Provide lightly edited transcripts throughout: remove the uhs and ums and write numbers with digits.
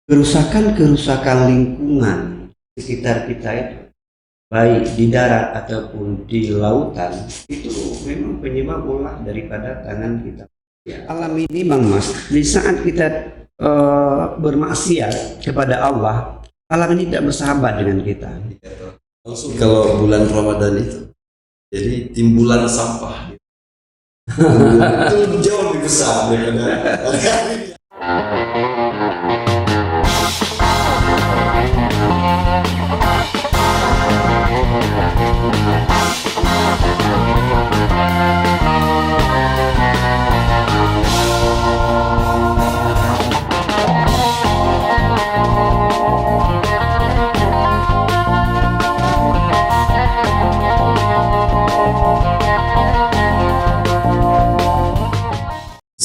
kerusakan-kerusakan lingkungan sekitar kita itu, baik di darat ataupun di lautan, itu memang penyebab ulah daripada tangan kita. Ya, alam ini Bang Mas, di saat kita bermaksiat kepada Allah, alam ini tidak bersahabat dengan kita. Langsung kalau bulan Ramadan itu jadi timbulan sampah itu jauh lebih besar daripada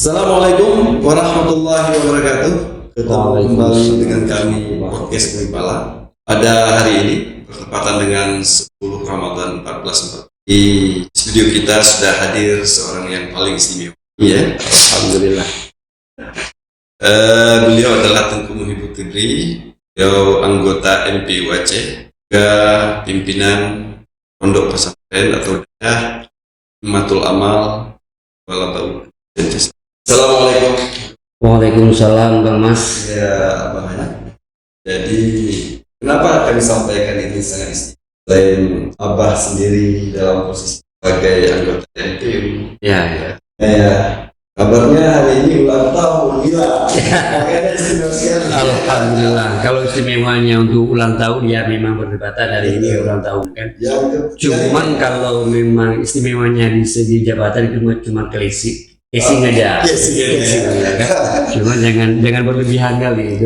Assalamualaikum warahmatullahi wabarakatuh. Ketemu kembali dengan kami podcast Wipala pada hari ini bertepatan dengan 10 Ramadan 1444. Di studio kita sudah hadir seorang yang paling istimewa. Iya, alhamdulillah. Beliau adalah Tengku Muhibur Tidri, beliau anggota MPU Aceh, juga pimpinan Pondok Pesantren atau Himatul Amal Kuala Bau. Assalamualaikum. Waalaikumsalam Bang Mas. Ya, Abang Hana. Jadi, kenapa kami sampaikan ini sangat istimewa? Selain Abah sendiri dalam posisi sebagai anggota MPU. Ya. Kabarnya hari ini ulang tahun gila. Makanya istimewa sekali. Alhamdulillah. Kalau istimewanya untuk ulang tahun ya memang berdekatan dari ini ulang tahun kan. Cuman kalau memang istimewanya di segi jabatan itu cuma casing aja. Cuma jangan berlebihan kali itu.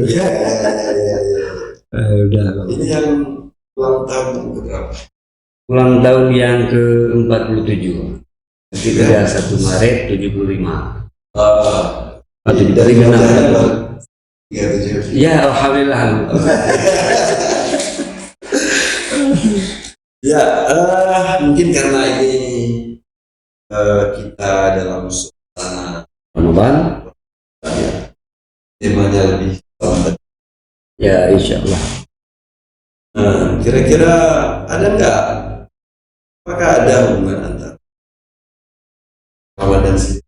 Udah. Ini yang ulang tahun berapa? Ulang tahun yang ke-47. Nanti ada 1 Maret 75. Atau dari mana? Ya, alhamdulillah. Ya, mungkin karena ini kita dalam Ramadan. Temanya lebih selamat. Ya, insya Allah. Kira-kira ada nggak? Apakah ada hubungan antara Ramadan sih?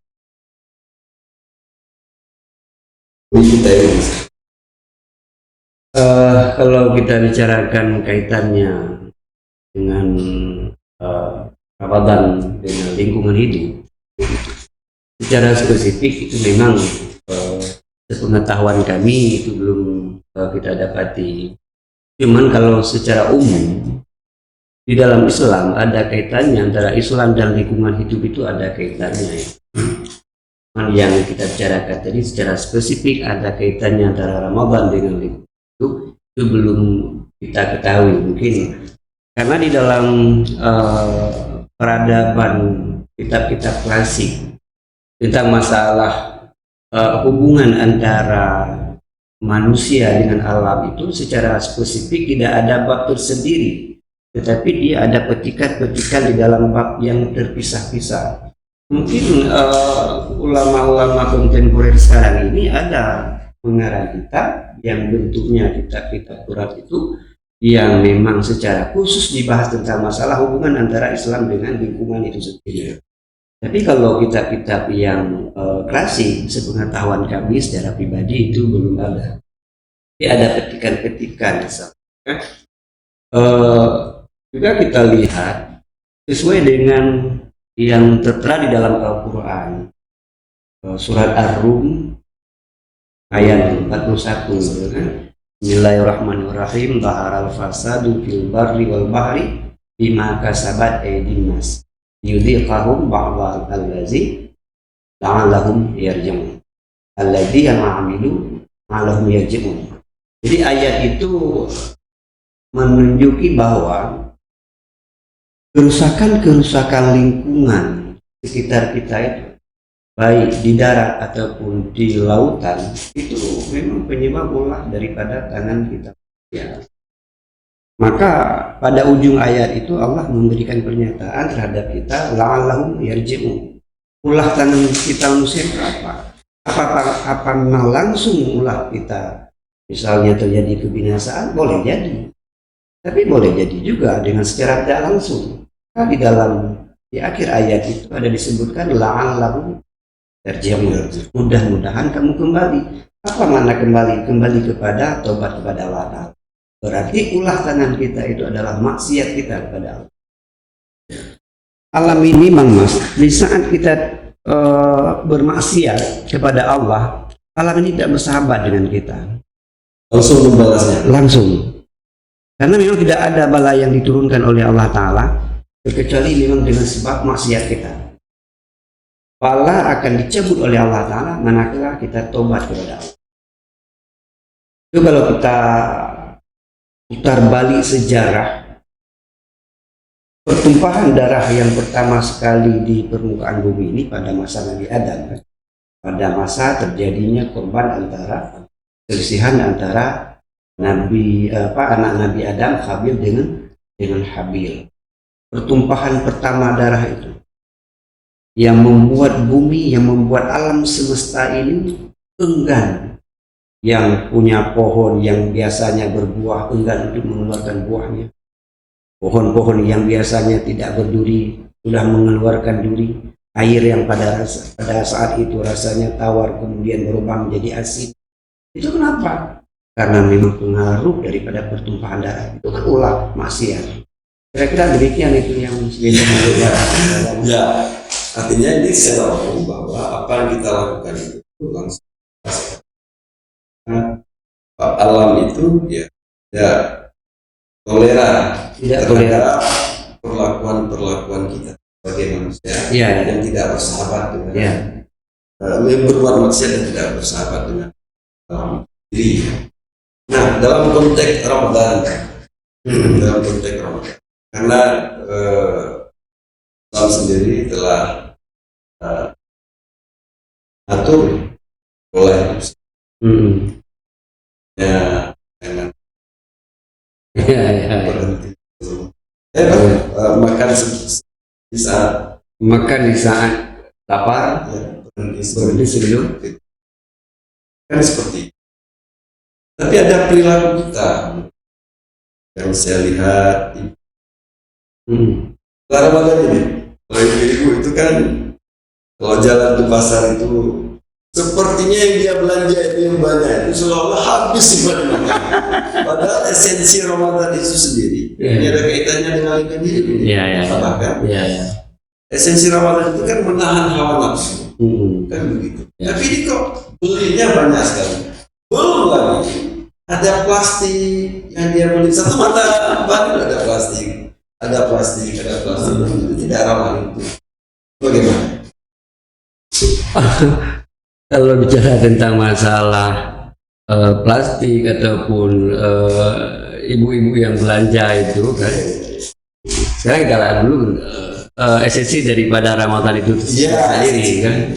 Kita ini. Kalau kita bicarakan kaitannya dengan Ramadan dengan lingkungan hidup, secara spesifik itu memang sepengetahuan kami itu belum kita dapati. Cuman kalau secara umum di dalam Islam ada kaitannya antara Islam dan lingkungan hidup, itu ada kaitannya. Yang kita bicarakan tadi secara spesifik ada kaitannya antara Ramadan dengan lingkungan hidup itu belum kita ketahui mungkin karena di dalam peradaban kitab-kitab klasik tentang masalah hubungan antara manusia dengan alam itu secara spesifik tidak ada bab tersendiri, tetapi dia ada petikan-petikan di dalam bab yang terpisah-pisah. Mungkin ulama-ulama kontemporer sekarang ini ada pengarang kitab yang bentuknya kitab-kitab Quran itu yang memang secara khusus dibahas tentang masalah hubungan antara Islam dengan lingkungan itu sendiri. Tapi kalau kitab-kitab yang klasik, sepengetahuan kami secara pribadi itu belum ada. Tapi ada petikan-petikan misalnya. Juga kita lihat sesuai dengan yang tertera di dalam Al-Quran, surat Ar-Rum ayat 41. Bismillahirrahmanirrahim. Baharal fasadu fil barri wal bahri bima kasabat aydin nas yudhiqahum ba'dal allazi la'allahum yarji'un alladzi ya'malu la'allahum yarji'un. Jadi ayat itu menunjuki bahwa kerusakan-kerusakan lingkungan sekitar kita itu, baik di darat ataupun di lautan, itu memang penyebab ulah daripada tangan kita. Ya. Maka pada ujung ayat itu Allah memberikan pernyataan terhadap kita, la'allahum yarji'un. Ulah tangan kita manusia itu apa? Apakah langsung ulah kita misalnya terjadi kebinasaan, boleh jadi. Tapi boleh jadi juga dengan secara tidak langsung. Nah, di akhir ayat itu ada disebutkan la'allahu terjemah. Mudah-mudahan kamu kembali. Apa makna kembali? Kembali kepada taubat kepada Allah Ta'ala. Berarti ulah tangan kita itu adalah maksiat kita kepada Allah. Alam ini Bang Mas, di saat kita bermaksiat kepada Allah, alam ini tidak bersahabat dengan kita. Langsung membalasnya. Langsung. Karena memang tidak ada bala yang diturunkan oleh Allah Ta'ala kecuali memang dengan sebab maksiat kita. Bala akan dicabut oleh Allah Ta'ala manakala kita tobat kepada Allah. Itu kalau kita putar balik sejarah, pertumpahan darah yang pertama sekali di permukaan bumi ini pada masa Nabi Adam, kan? Pada masa terjadinya korban antara perselisihan antara anak Nabi Adam Habil dengan Habil. Pertumpahan pertama darah itu yang membuat bumi, yang membuat alam semesta ini enggan. Yang punya pohon yang biasanya berbuah enggan untuk mengeluarkan buahnya. Pohon-pohon yang biasanya tidak berduri sudah mengeluarkan duri. Air yang pada saat itu rasanya tawar kemudian berubah menjadi asin. Itu kenapa? Karena memang pengaruh daripada pertumpahan darah. Itu kan ulah maksiat. Kira-kira demikian itu yang Ya, artinya ini secara umum bahwa apa yang kita lakukan itu langsung alam itu ya toleran terhadap perlakuan kita sebagai manusia yang tidak bersahabat dengan yang berbuat maksiat dan tidak bersahabat dengan diri. Nah, dalam konteks Ramadan, karena Islam sendiri telah atur oleh jangan berhenti makan di saat lapar, berhenti sebelum kan seperti itu. Tapi ada perilaku kita yang saya lihat Ramadan ini, kalau ibu itu kan kalau jalan ke pasar itu sepertinya yang dia belanja itu yang banyak itu seolah-olah habis sebenarnya. Padahal esensi Ramadan itu sendiri ini ada kaitannya dengan ikan hidup ini. Kan? Esensi Ramadan itu kan menahan hawa nafsu, kan begitu. Tapi ini kok belinya banyak sekali. Belum lagi ada plastik yang dia beli satu mata baru ada plastik. Itu tidak ramah itu. Bagaimana? Kalau bicara tentang masalah plastik ataupun ibu-ibu yang belanja itu kan, sekarang kita lihat dulu esensi daripada Ramadan itu sendiri kan.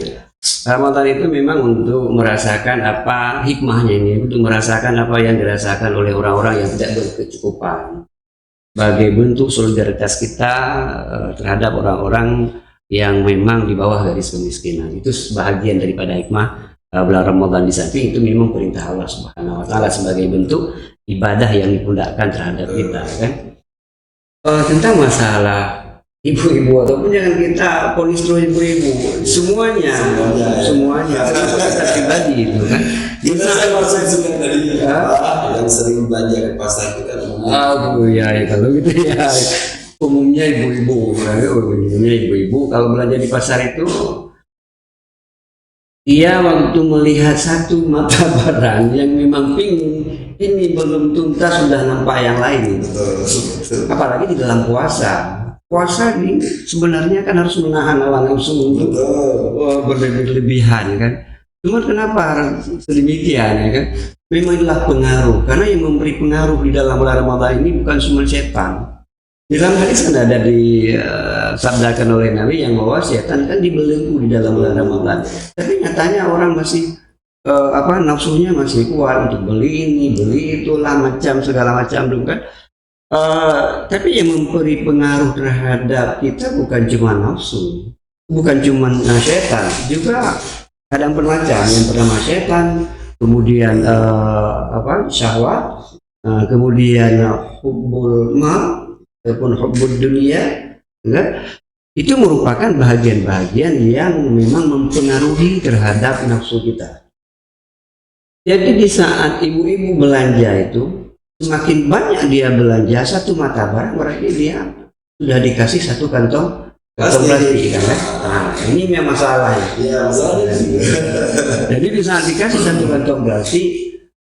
Ramadan itu memang untuk merasakan apa hikmahnya ini, untuk merasakan apa yang dirasakan oleh orang-orang yang tidak berkecukupan. Sebagai bentuk solidaritas kita terhadap orang-orang yang memang di bawah garis kemiskinan. Itu sebahagian daripada hikmah bulan Ramadan. Di samping itu memang perintah Allah Subhanahu wa Ta'ala sebagai bentuk ibadah yang dipundakkan terhadap kita kan. Tentang masalah ibu-ibu ataupun jangan kita polistro ibu-ibu semuanya kita pribadi itu kan. Saya merasa suka tadi yang sering belanja ke pasar itu kan kalau gitu ya umumnya ibu-ibu kalau belanja di pasar itu dia waktu melihat satu mata barang yang memang pingin ini belum tuntas sudah nampak yang lain. Apalagi di dalam puasa ini sebenarnya kan harus menahan hawa nafsu untuk berlebihan kan. Cuma kenapa sedemikian ya kan? Memang itulah pengaruh, karena yang memberi pengaruh di dalam bulan Ramadan ini bukan cuma setan. Di dalam hadis kan ada disabdakan oleh Nabi yang bahwa setan kan dibelenggu di dalam bulan Ramadan. Tapi nyatanya orang masih nafsunya masih kuat untuk beli ini, beli itulah segala macam dong kan. Tapi yang memberi pengaruh terhadap kita bukan cuma nafsu, bukan cuma setan, juga ada bermacam. Yang pertama setan, kemudian syahwat, kemudian hubbul mal ataupun hubbul dunia, ya, itu merupakan bahagian-bahagian yang memang mempengaruhi terhadap nafsu kita. Jadi di saat ibu-ibu belanja itu, semakin banyak dia belanja satu mata barang, berarti dia sudah dikasih satu kantong plastik kan? Nah, ini memang masalahnya. Iya, masalahnya. Jadi di saat dikasih satu kantong plastik,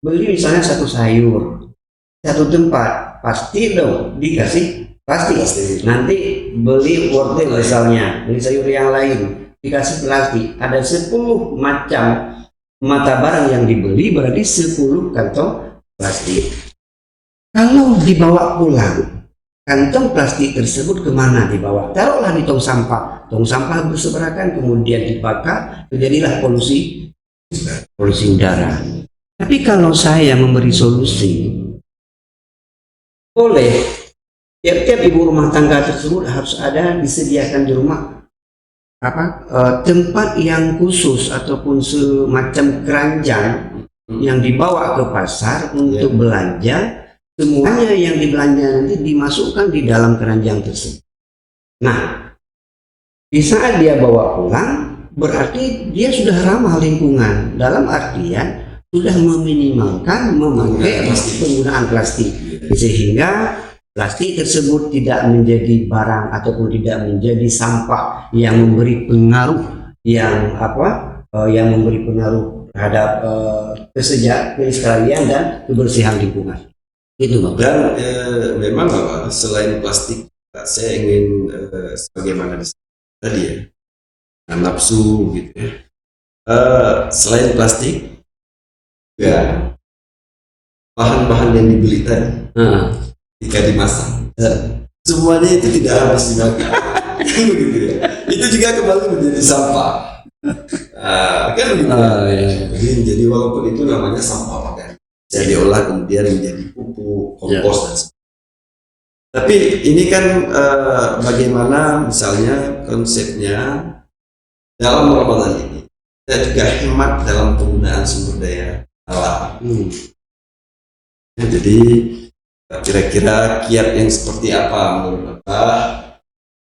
beli misalnya satu sayur, satu tempat, pasti dong dikasih plastik. Nanti beli wortel misalnya, beli sayur yang lain, dikasih plastik. Ada 10 macam mata barang yang dibeli, berarti 10 kantong plastik. Kalau dibawa pulang, kantong plastik tersebut kemana dibawa? Taruhlah di tong sampah. Tong sampah berseberakan, kemudian dibakar, terjadilah polusi udara. Tapi kalau saya memberi solusi, boleh tiap-tiap ibu rumah tangga tersebut harus ada disediakan di rumah tempat yang khusus ataupun semacam keranjang yang dibawa ke pasar untuk belanja. Semuanya yang dibelanja nanti dimasukkan di dalam keranjang tersebut. Nah, di saat dia bawa pulang, berarti dia sudah ramah lingkungan. Dalam artian sudah meminimalkan memakai penggunaan plastik, sehingga plastik tersebut tidak menjadi barang ataupun tidak menjadi sampah yang memberi pengaruh yang memberi pengaruh terhadap kelestarian dan kebersihan lingkungan. Itu Bang. Dan memang Bapak, selain plastik, saya ingin sebagaimana tadi ya, nafsu gitu ya. Selain plastik, ya bahan-bahan yang dibeli tadi, jika dimasak, semuanya itu tidak habis dimakan. Begitu ya. Itu juga kembali menjadi sampah. Kan begitu. Jadi walaupun itu namanya sampah kan, bisa diolah kemudian menjadi pupuk, kompos dan sebagainya. Tapi ini kan bagaimana misalnya konsepnya dalam Ramadan ini kita juga hemat dalam penggunaan sumber daya alam. Ya, jadi kira-kira kiat yang seperti apa menurut Bapak?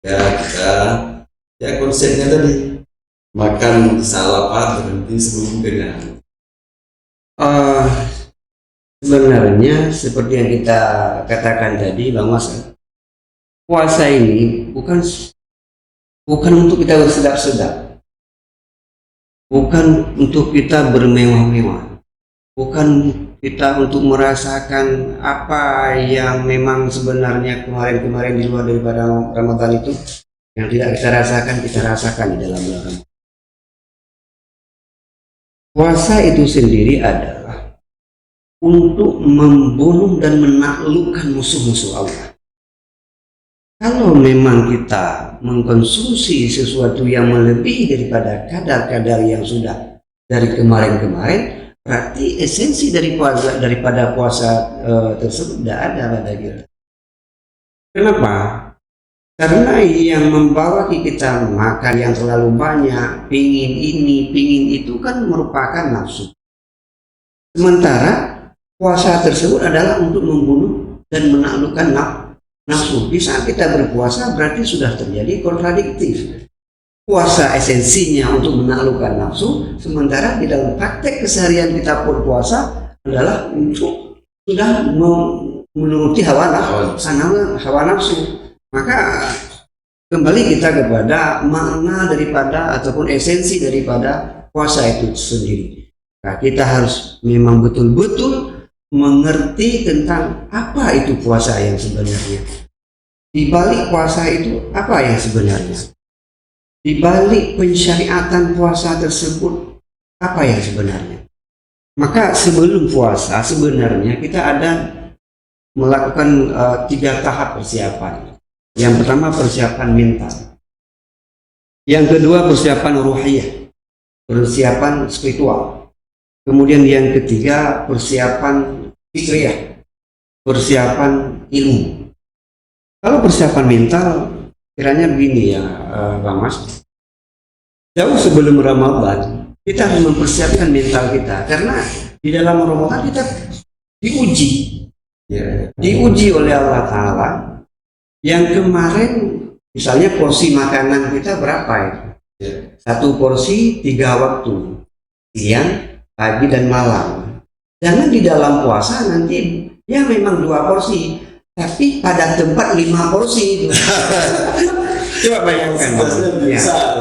Ya kita konsepnya tadi makan bisa lapar berhenti sebelum kenyang. Sebenarnya seperti yang kita katakan tadi, Bang Mas, puasa ini bukan untuk kita bersedap-sedap, bukan untuk kita bermewah-mewah, bukan kita untuk merasakan apa yang memang sebenarnya kemarin-kemarin di luar daripada Ramadan itu yang tidak kita rasakan di dalam Ramadan. Puasa itu sendiri adalah untuk membunuh dan menaklukkan musuh-musuh Allah. Kalau memang kita mengkonsumsi sesuatu yang melebihi daripada kadar-kadar yang sudah dari kemarin-kemarin, berarti esensi daripada puasa tersebut tidak ada pada kita. Kenapa? Karena yang membawa kita makan yang terlalu banyak, pingin ini, pingin itu kan merupakan nafsu. Sementara puasa tersebut adalah untuk membunuh dan menaklukkan nafsu. Di saat kita berpuasa berarti sudah terjadi kontradiktif. Puasa esensinya untuk menaklukkan nafsu, sementara di dalam praktek keseharian kita berpuasa adalah untuk sudah menuruti hawa nafsu. Maka kembali kita kepada makna daripada ataupun esensi daripada puasa itu sendiri. Nah, kita harus memang betul-betul mengerti tentang apa itu puasa yang sebenarnya. Di balik puasa itu apa yang sebenarnya? Di balik pensyariatan puasa tersebut apa yang sebenarnya? Maka sebelum puasa sebenarnya kita ada melakukan 3 tahap persiapan. Yang pertama persiapan mental. Yang kedua persiapan ruhiyah, persiapan spiritual. Kemudian yang ketiga persiapan fikriyah, persiapan ilmu. Kalau persiapan mental, kiranya begini ya Bang Mas. Jauh sebelum Ramadan, kita harus mempersiapkan mental kita. Karena di dalam Ramadan kita diuji, Ya. diuji oleh Allah Ta'ala. Yang kemarin misalnya porsi makanan kita berapa ya? Ya. Satu porsi 3 waktu, siang, pagi dan malam. Jangan di dalam puasa nanti ya memang 2 porsi, tapi pada tempat 5 porsi itu. Coba bayangkan, Mama.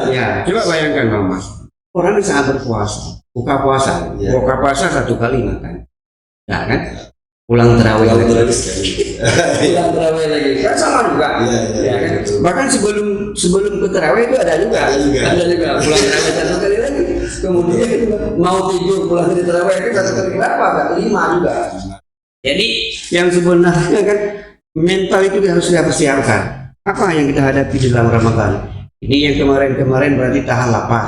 Ya, coba bayangkan, Mama. Orang saat berpuasa, buka puasa, Ya. buka puasa 1 kali makan, ya kan? Pulang terawih lagi. Pulang terawih lagi, kan sama juga. Iya, Ya kan? Bahkan sebelum ke terawih itu ada juga. Ada juga pulang terawih 1 kali lagi. Kemudian mau tidur pulang dari terawih itu 1 kali, kenapa? Gak 5 juga. Jadi yang sebenarnya kan mental itu harus kita persiapkan. Apa yang kita hadapi di dalam Ramadan? Ini yang kemarin-kemarin berarti tahan lapar,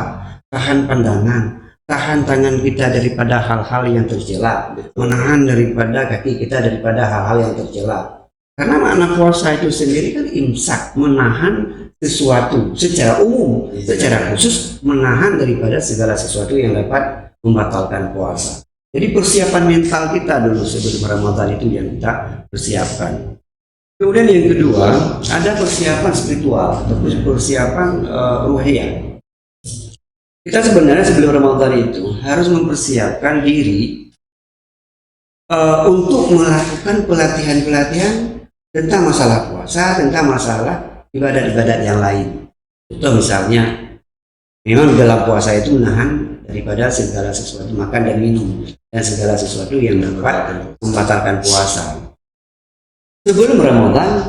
tahan pandangan, tahan tangan kita daripada hal-hal yang tercela, menahan daripada kaki kita daripada hal-hal yang tercela. Karena makna puasa itu sendiri kan imsak, menahan sesuatu secara umum, secara khusus menahan daripada segala sesuatu yang dapat membatalkan puasa. Jadi persiapan mental kita dulu sebelum Ramadan itu yang kita persiapkan. Kemudian yang kedua, ada persiapan spiritual atau persiapan ruhiyah. Kita sebenarnya sebelum Ramadan itu harus mempersiapkan diri untuk melakukan pelatihan-pelatihan tentang masalah puasa, tentang masalah ibadat-ibadat yang lain. Contoh misalnya, memang dalam puasa itu menahan daripada segala sesuatu makan dan minum dan segala sesuatu yang dapat membatalkan puasa. Sebelum Ramadan,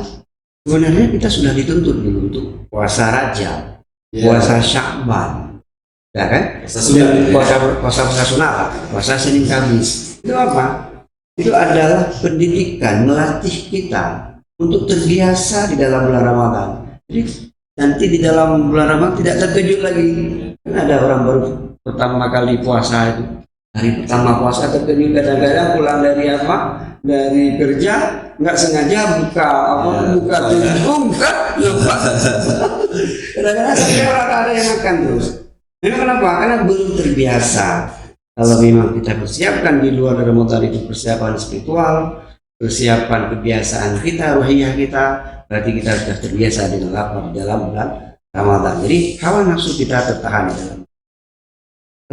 sebenarnya kita sudah dituntut dulu untuk puasa Rajab, puasa Sya'ban, ya kan? Puasa sunat, puasa Senin Kamis. Itu apa? Itu adalah pendidikan, melatih kita untuk terbiasa di dalam bulan Ramadan. Jadi nanti di dalam bulan Ramadan tidak terkejut lagi. Kan ada orang baru pertama kali puasa itu, hari pertama puasa terkejut, kadang-kadang pulang dari apa? Dari kerja nggak sengaja buka buka lupa. Kadang-kadang sampai orang ada yang makan terus. Memang kenapa? Karena belum terbiasa. Kalau memang kita persiapkan di luar Ramadan itu persiapan spiritual, persiapan kebiasaan kita, ruhiyah kita, berarti kita sudah terbiasa dengan lapar di dalam bulan Ramadan. Jadi hawa nafsu kita tertahan di dalam.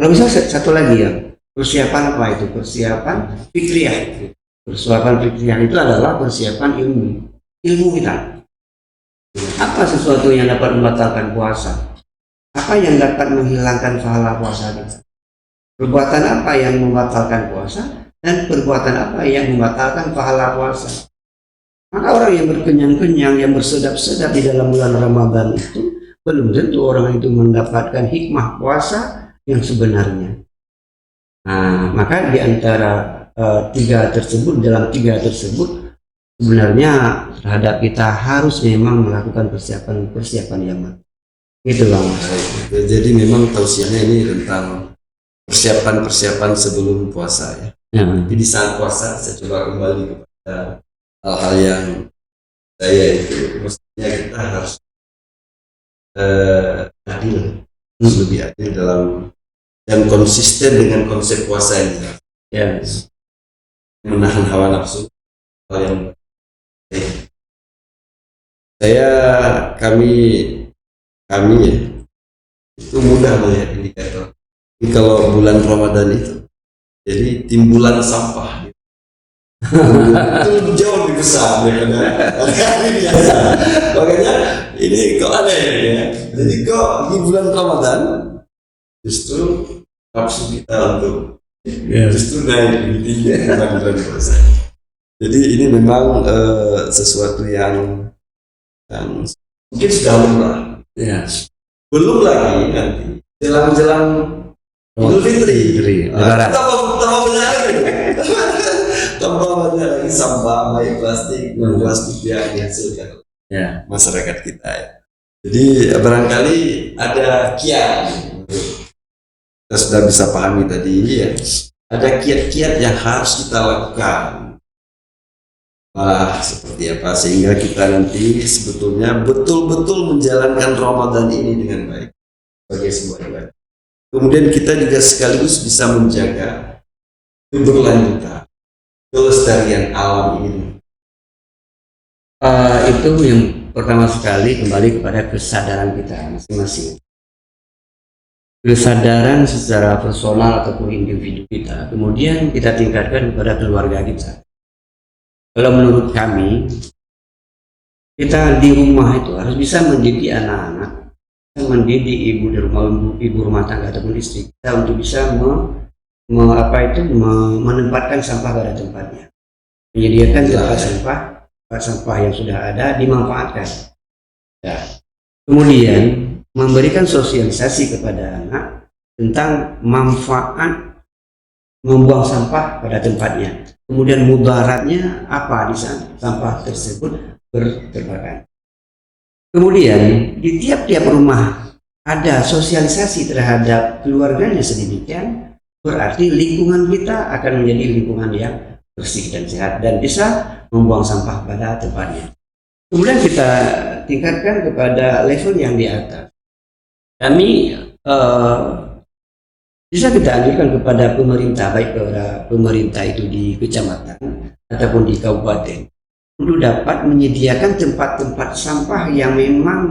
Kalau bisa satu lagi ya, persiapan apa itu? Persiapan fikriyah. Persiapan fikriyah itu adalah persiapan ilmu kita. Apa sesuatu yang dapat membatalkan puasa? Apa yang dapat menghilangkan pahala puasa kita? Perbuatan apa yang membatalkan puasa dan perbuatan apa yang membatalkan pahala puasa? Maka orang yang berkenyang-kenyang, yang bersedap-sedap di dalam bulan Ramadan itu belum tentu orang itu mendapatkan hikmah puasa yang sebenarnya. Nah, maka di antara dalam tiga tersebut sebenarnya terhadap kita harus memang melakukan persiapan yang matang. Gitu Bang. Jadi memang tausiahnya ini tentang persiapan sebelum puasa ya. Tapi di saat puasa saya coba kembali kepada hal-hal yang saya itu mestinya kita harus adil, lebih adil dalam dan konsisten dengan konsep puasa ini. Ya. Menahan hawa nafsu hal yang baik. Kami ya itu mudah melihat indikator. Jadi kalau bulan Ramadan itu jadi timbulan sampah itu jauh lebih besar daripada hari biasa. Makanya ini kok aneh ya. Jadi kok di bulan Ramadan justru nafsu kita untuk justru naik lebih tinggi daripada bulan puasa. Jadi ini memang sesuatu yang mungkin sudah lumrah. Ya. Belum lagi nanti jelang-jelang Idul Fitri. Tambah banyak lagi. Tambah banyak lagi sampah, baik plastik, non plastik yang dihasilkan masyarakat kita ya. Jadi barangkali ada kiat. Kita sudah bisa pahami tadi ya. Ada kiat-kiat yang harus kita lakukan. Seperti apa sehingga kita nanti sebetulnya betul-betul menjalankan Ramadan ini dengan baik sebagai sebuah ibadah. Kemudian kita juga sekaligus bisa menjaga keberlanjutan kelestarian alam ini? Itu yang pertama sekali kembali kepada kesadaran kita masing-masing. Kesadaran secara personal ataupun individu kita, kemudian kita tingkatkan kepada keluarga kita. Kalau menurut kami, kita di rumah itu harus bisa mendidik anak-anak, mendidik ibu rumah tangga ataupun istri kita untuk bisa menempatkan sampah pada tempatnya, menyediakan tempat sampah yang sudah ada dimanfaatkan. Ya. Kemudian memberikan sosialisasi kepada anak tentang manfaat membuang sampah pada tempatnya. Kemudian mudaratnya apa di sana sampah tersebut berterbakan. Kemudian di tiap-tiap rumah ada sosialisasi terhadap keluarganya sedemikian, berarti lingkungan kita akan menjadi lingkungan yang bersih dan sehat dan bisa membuang sampah pada tempatnya. Kemudian kita tingkatkan kepada level yang di atas. Kami bisa kita anjurkan kepada pemerintah, baik kepada pemerintah itu di kecamatan ataupun di kabupaten, untuk dapat menyediakan tempat-tempat sampah yang memang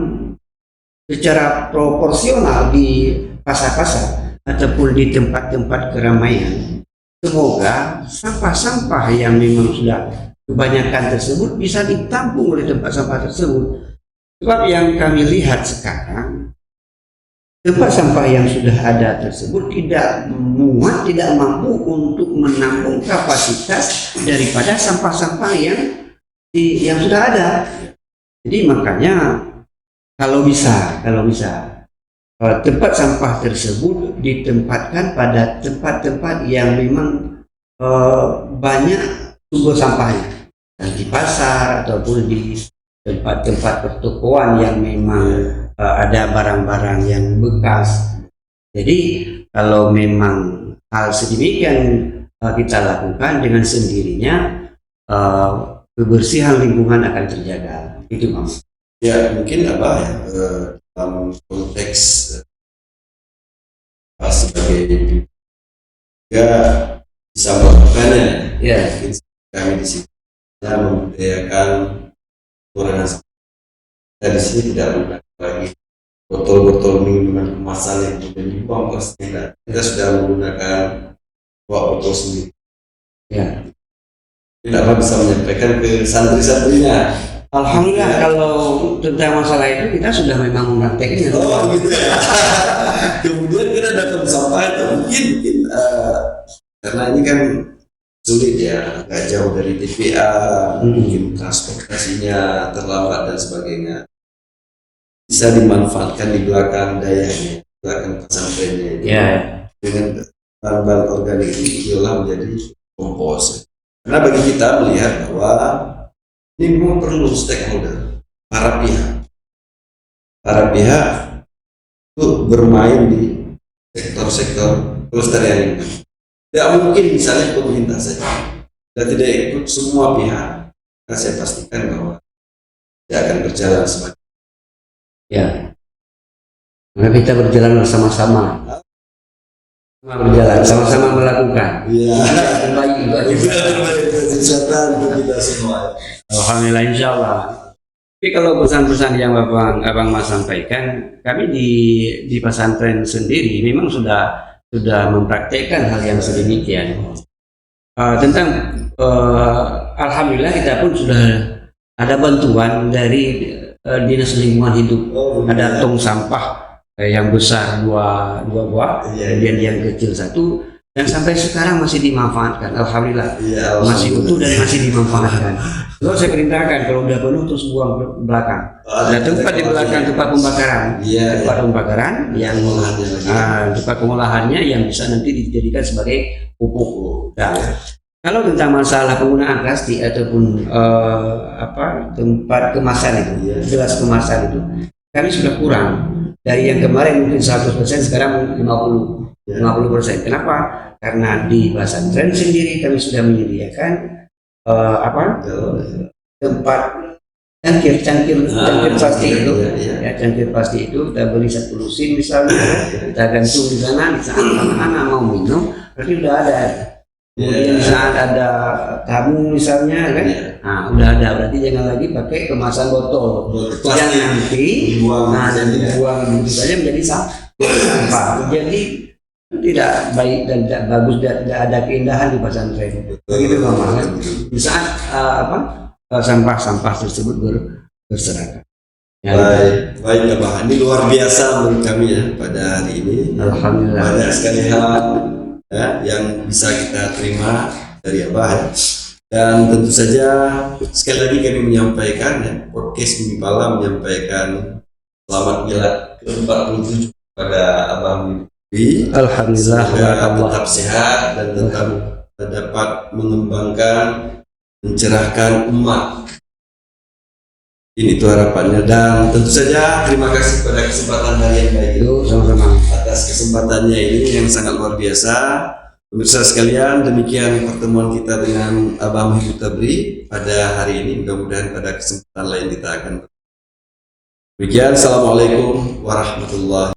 secara proporsional di pasar-pasar ataupun di tempat-tempat keramaian. Semoga sampah-sampah yang memang sudah kebanyakan tersebut bisa ditampung oleh tempat sampah tersebut. Sebab yang kami lihat sekarang, tempat sampah yang sudah ada tersebut tidak muat, tidak mampu untuk menampung kapasitas daripada sampah-sampah yang sudah ada. Jadi makanya kalau bisa tempat sampah tersebut ditempatkan pada tempat-tempat yang memang banyak sumber sampahnya, dan di pasar ataupun di tempat-tempat pertokoan yang memang ada barang-barang yang bekas. Jadi kalau memang hal sedemikian kita lakukan, dengan sendirinya kebersihan lingkungan akan terjaga. Itu Mas. Ya mungkin dalam konteks sebagai juga bisa melakukannya. Ya. Mungkin kami di sini membudayakan kurangan sampah. Dari sini tidak bukan lagi botol-botol minuman kemasan yang kemudian dibuang ke sini. Kita sudah menggunakan botol sendiri. Ya. Tidak bisa menyampaikan ke santri-santrinya. Alhamdulillah kalau tentang masalah itu kita sudah memang memprakteknya. Oh gitu ya. Kemudian kita datang sampah itu mungkin karena ini kan sulit ya, agak jauh dari TPA, mungkin transportasinya terlambat dan sebagainya. Bisa dimanfaatkan di belakang dayanya, belakang pesantrennya itu. Ya. Dengan bahan-bahan organik ini diolah menjadi kompos. Karena bagi kita melihat bahwa ini memang perlu stakeholder, para pihak itu bermain di sektor-sektor kelestarian lingkungan. Tidak mungkin misalnya pemerintah saja, dan tidak ikut semua pihak. Maka saya pastikan bahwa tidak akan berjalan semakin. Ya. Maka kita berjalan bersama-sama. Sama-sama melakukan. Iya. Baik juga. Kesehatan untuk kita semua. Alhamdulillah, insya Allah. Tapi kalau pesan-pesan yang abang Mas sampaikan, kami di pesantren sendiri memang sudah mempraktekkan hal yang sedemikian. Tentang alhamdulillah kita pun sudah ada bantuan dari dinas lingkungan hidup. Ada tong sampah yang besar dua buah, kemudian yang kecil satu, dan sampai sekarang masih dimanfaatkan. Alhamdulillah, masih utuh dan masih dimanfaatkan. Lalu saya perintahkan kalau udah penuh terus buang ke belakang. Ada tempat di belakang tempat pembakaran, yang tempat pengolahannya yang bisa nanti dijadikan sebagai pupuk. Nah, kalau tentang masalah penggunaan plastik ataupun tempat kemasan itu, gelas kemasan itu, kami sudah kurang. Dari yang kemarin mungkin 100%, sekarang 50%. Kenapa? Karena di pesantren sendiri kami sudah menyediakan tempat cangkir plastik itu, cangkir plastik itu kita beli 10 lusin misalnya, kita gantung di sana. Di saat anak-anak mau minum, berarti udah ada Kemudian di saat ada tamu misalnya kan, Iya. nah udah ada, berarti jangan lagi pakai kemasan botol. Botol Yang plastik. nanti Dibuang nah saja, ya. dibuang begitu saja menjadi sampah. Jadi tidak baik dan tidak bagus, tidak ada keindahan di pesantren. Begitu Mama kan? Di saat sampah-sampah tersebut berserakan. Ya, Baik Abah. Ini luar biasa menurut kami ya pada hari ini. Alhamdulillah. Banyak sekali hal ya, yang bisa kita terima dari Abah. Ya. Dan tentu saja sekali lagi kami menyampaikan ya, podcast Mimpi Pala menyampaikan selamat milad ke-47 pada Abah Mimpi. Alhamdulillah. Semoga tetap sehat dan tetap dapat mengembangkan, mencerahkan umat. Ini itu harapannya, dan tentu saja terima kasih pada kesempatan hari yang baik itu, Sama-sama. atas kesempatannya ini yang sangat luar biasa. Pemirsa sekalian, demikian pertemuan kita dengan Abah Muhyiddin Tabri pada hari ini. Mudah-mudahan pada kesempatan lain kita akan. Demikian, assalamualaikum warahmatullahi